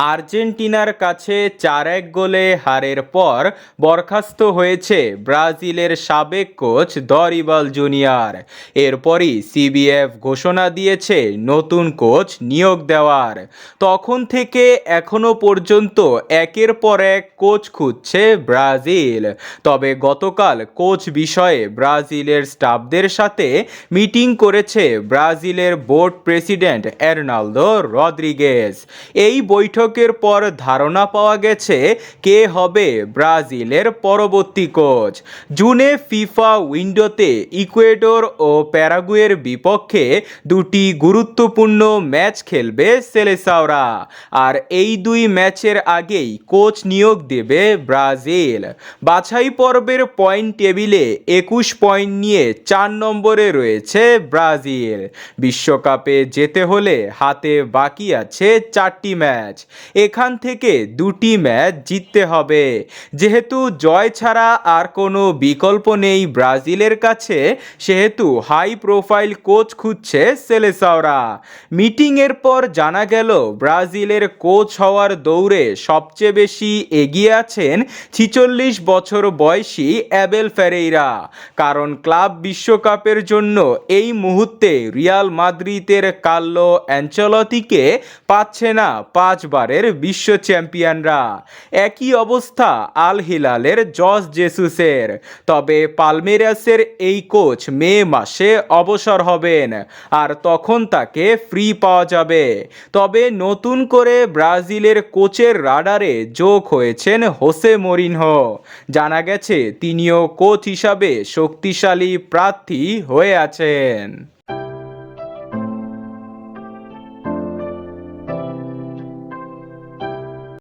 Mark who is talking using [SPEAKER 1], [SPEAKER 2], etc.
[SPEAKER 1] আর্জেন্টিনার কাছে 4-1 গোলে হারের পর বরখাস্ত হয়েছে ব্রাজিলের সাবেক কোচ দরিবাল জুনিয়র। এরপরই সিবিএফ ঘোষণা দিয়েছে নতুন কোচ নিয়োগ দেওয়ার। তখন থেকে এখনো পর্যন্ত একের পর এক কোচ খুঁজছে ব্রাজিল। তবে গতকাল কোচ বিষয়ে ব্রাজিলের স্টাফদের সাথে মিটিং করেছে ব্রাজিলের বোর্ড প্রেসিডেন্ট এর্নালদো রদ্রিগেজ। এই বৈঠকের পর ধারণা পাওয়া গেছে কে হবে ব্রাজিলের পরবর্তী কোচ। জুনে ফিফা উইন্ডোতে ইকুয়েডর ও প্যারাগুয়ের বিপক্ষে দুটি গুরুত্বপূর্ণ ম্যাচ খেলবে সেলেসাওরা, আর এই দুই ম্যাচের আগেই কোচ নিয়োগ দেবে ব্রাজিল। বাছাই পর্বের পয়েন্ট টেবিলে 21 পয়েন্ট নিয়ে 4 নম্বরে রয়েছে ব্রাজিল। বিশ্বকাপে যেতে হলে হাতে বাকি আছে 4টি ম্যাচ। এখান থেকে 2টি ম্যাচ জিততে হবে। যেহেতু জয় ছাড়া আর কোনো বিকল্প নেই ব্রাজিলের কাছে, সেহেতু হাই প্রোফাইল কোচ খুঁজছে সেলেসাওরা। মিটিংয়ের পর জানা গেল ব্রাজিলের কোচ হওয়ার দৌড়ে সবচেয়ে বেশি এগিয়ে আছেন 46 বছর বয়সী অ্যাবেল ফেরেইরা। কারণ ক্লাব বিশ্বকাপের জন্য এই মুহূর্তে রিয়াল মাদ্রিদের কার্লো অ্যানচেলত্তিকে পাচ্ছে না 5 বারের বিশ্ব চ্যাম্পিয়নরা। একই অবস্থা আল হিলালের জস জেসুসের। তবে পালমেরাসের এই কোচ মে মাসে অবসর হবেন, আর তখন তাকে ফ্রি পাওয়া যাবে। তবে নতুন করে ব্রাজিলের কোচের রাডারে যোগ হয়েছেন হোসে মরিনহো। জানা গেছে তিনিও কোচ হিসাবে শক্তিশালী প্রার্থী হয়ে আছেন।